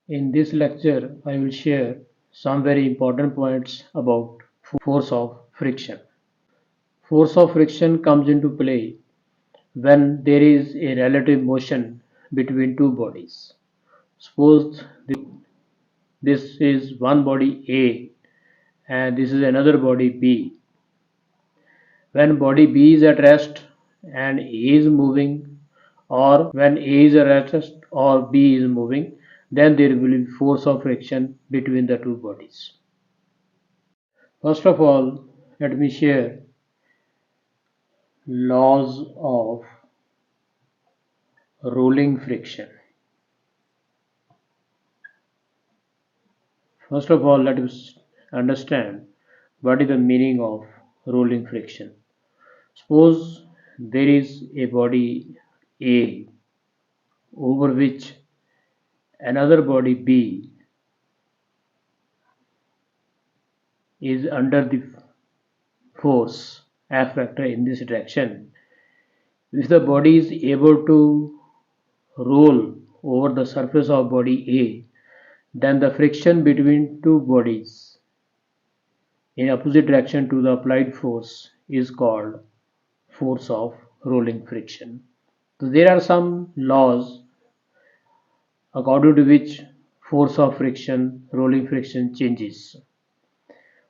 In this lecture, I will share some very important points about force of friction. Force of friction comes into play when there is a relative motion between two bodies. Suppose this is one body A and this is another body B. When body B is at rest and A is moving, or when A is at rest or B is moving, then there will be force of friction between the two bodies. First of all, let me share laws of rolling friction. First of all, let us understand what is the meaning of rolling friction. Suppose there is a body A over which another body B is under the force F vector in this direction. If the body is able to roll over the surface of body A, then the friction between two bodies in opposite direction to the applied force is called force of rolling friction. So there are some laws according to which force of friction, rolling friction changes.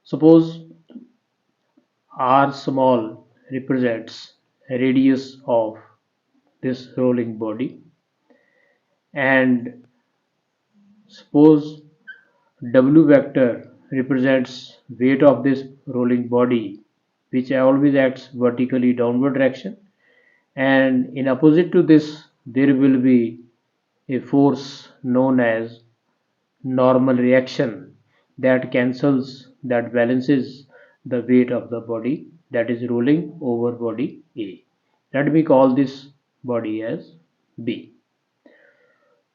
Suppose r small represents radius of this rolling body, and suppose W vector represents weight of this rolling body, which always acts vertically downward direction, and in opposite to this there will be a force known as normal reaction that balances the weight of the body that is rolling over body A. Let me call this body as B.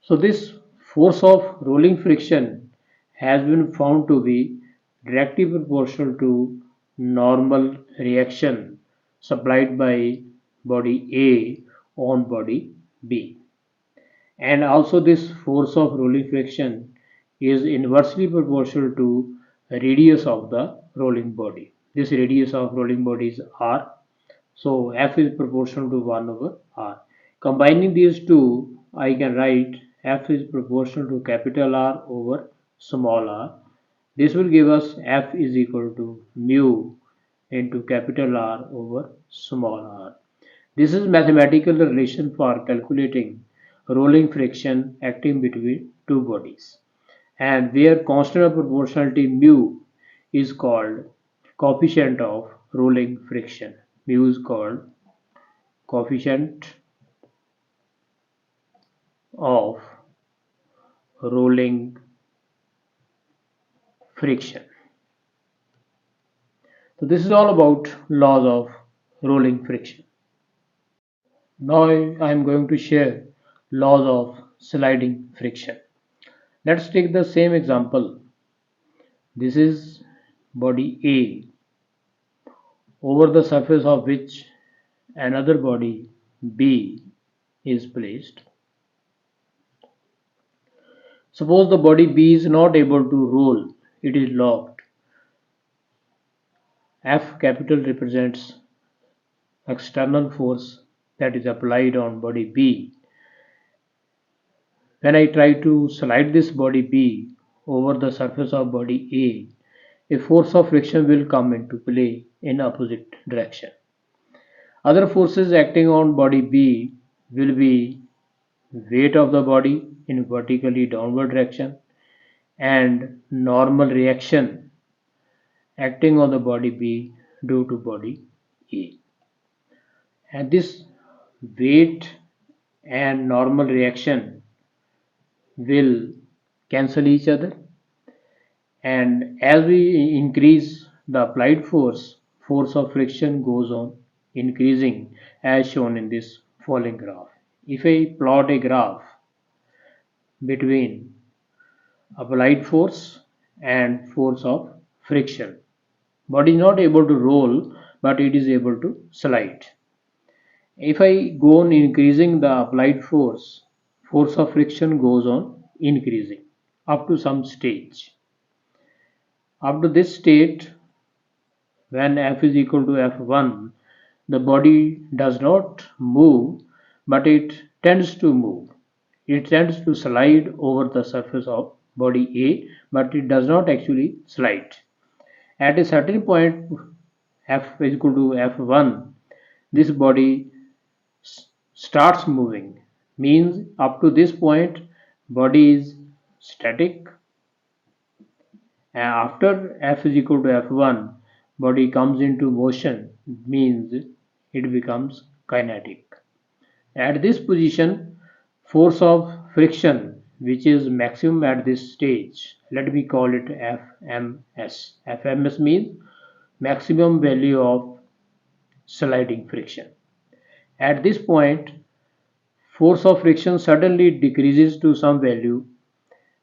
So this force of rolling friction has been found to be directly proportional to normal reaction supplied by body A on body B. And also this force of rolling friction is inversely proportional to radius of the rolling body. This radius of rolling body is r, so F is proportional to 1 over r. Combining these two, I can write F is proportional to capital R over small r. This will give us F is equal to mu into capital R over small r. This is mathematical relation for calculating rolling friction acting between two bodies, and where constant of proportionality mu is called coefficient of rolling friction. Mu is called coefficient of rolling friction. So this is all about laws of rolling friction. Now I am going to share laws of sliding friction. Let's take the same example. This is body A over the surface of which another body B is placed. Suppose the body B is not able to roll, it is locked. F capital represents external force that is applied on body B. When I try to slide this body B over the surface of body A force of friction will come into play in opposite direction. Other forces acting on body B will be weight of the body in vertically downward direction and normal reaction acting on the body B due to body A. And this weight and normal reaction will cancel each other, and as we increase the applied force of friction goes on increasing as shown in this following graph. If I plot a graph between applied force and force of friction, body is not able to roll but it is able to slide. If I go on increasing the applied force of friction goes on increasing. up to some stage. Up to this state, when F is equal to F1, the body does not move, but it tends to move. It tends to slide over the surface of body A, but it does not actually slide. At a certain point, F is equal to F1, this body starts moving. Means up to this point, body is static. And after F is equal to F1, body comes into motion, means it becomes kinetic. At this position, force of friction, which is maximum at this stage, let me call it FMS. FMS means maximum value of sliding friction. At this point, force of friction suddenly decreases to some value,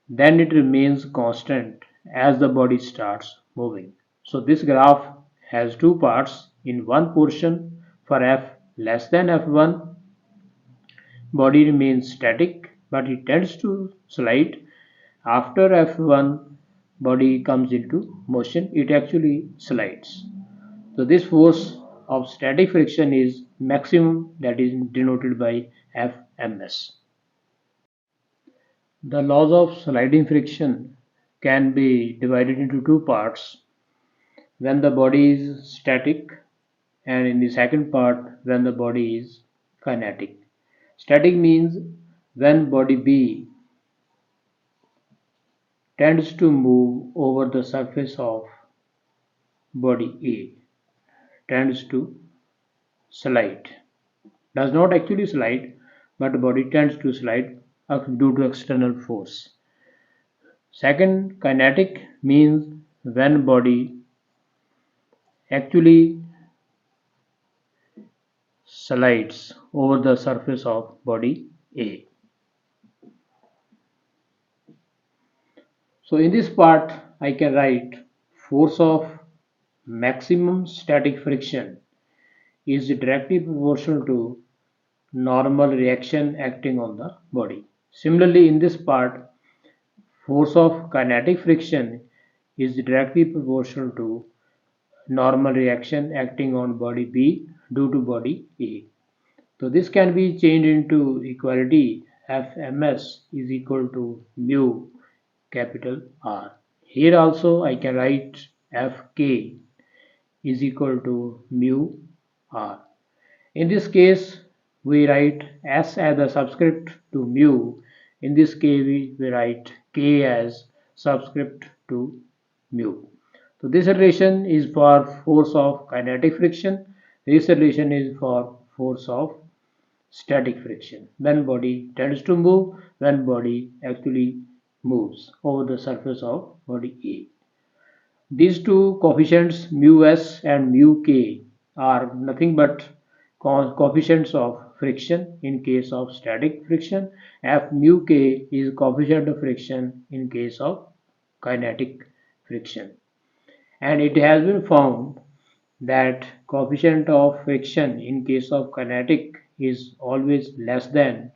then it remains constant as the body starts moving. So this graph has two parts. In one portion, for F less than F1, body remains static, but it tends to slide. After F1, body comes into motion, it actually slides. So this force of static friction is maximum, that is denoted by Fms. The laws of sliding friction can be divided into two parts: when the body is static, and in the second part when the body is kinetic. Static means when body B tends to move over the surface of body A, tends to slide. Does not actually slide, but body tends to slide due to external force. Second, kinetic means when body actually slides over the surface of body A. So in this part, I can write force of maximum static friction is directly proportional to normal reaction acting on the body. Similarly, in this part, force of kinetic friction is directly proportional to normal reaction acting on body B due to body A. So this can be changed into equality Fms is equal to mu capital R. Here also I can write Fk is equal to mu R. In this case, we write S as a subscript to mu. In this case, we write K as subscript to mu. So this relation is for force of kinetic friction. This relation is for force of static friction. When body tends to move, when body actually moves over the surface of body A. These two coefficients mu s and mu k are nothing but coefficients of friction in case of static friction. F mu k is coefficient of friction in case of kinetic friction. And it has been found that coefficient of friction in case of kinetic is always less than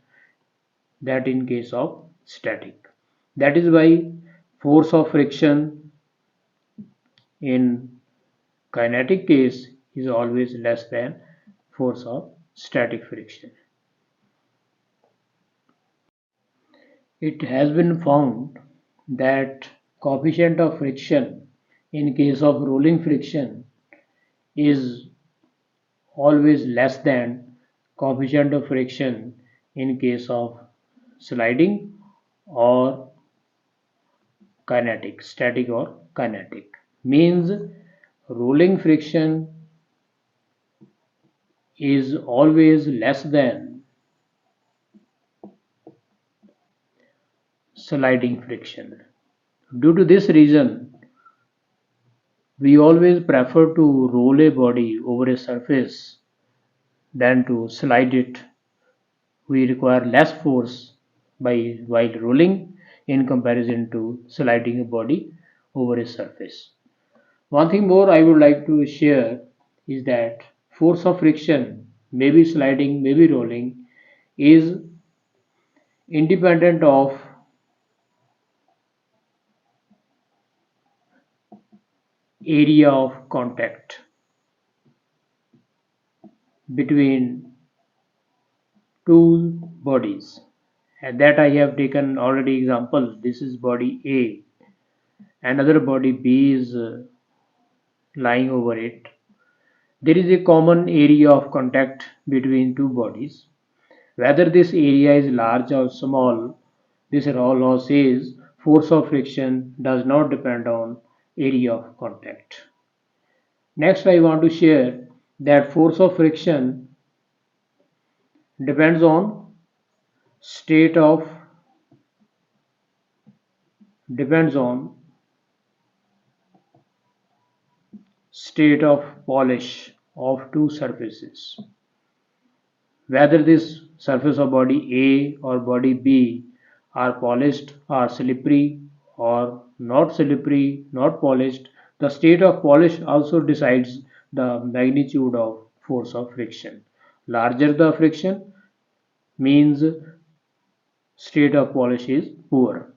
that in case of static. That is why force of friction in kinetic case is always less than force of static friction. It has been found that coefficient of friction in case of rolling friction is always less than coefficient of friction in case of sliding or kinetic, static or kinetic. Means rolling friction is always less than sliding friction. Due to this reason, we always prefer to roll a body over a surface than to slide it. We require less force while rolling in comparison to sliding a body over a surface. One thing more I would like to share is that force of friction, maybe sliding, maybe rolling, is independent of area of contact between two bodies. And that I have taken already example. This is body A, another body B is lying over it. There is a common area of contact between two bodies. Whether this area is large or small, this law says force of friction does not depend on area of contact. Next, I want to share that force of friction depends on state of depends on state of polish of two surfaces. Whether this surface of body A or body B are polished or slippery or not slippery, not polished, the state of polish also decides the magnitude of force of friction. Larger the friction means state of polish is poor.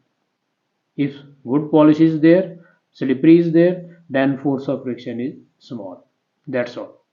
If good polish is there, slippery is there, then force of friction is small. That's all.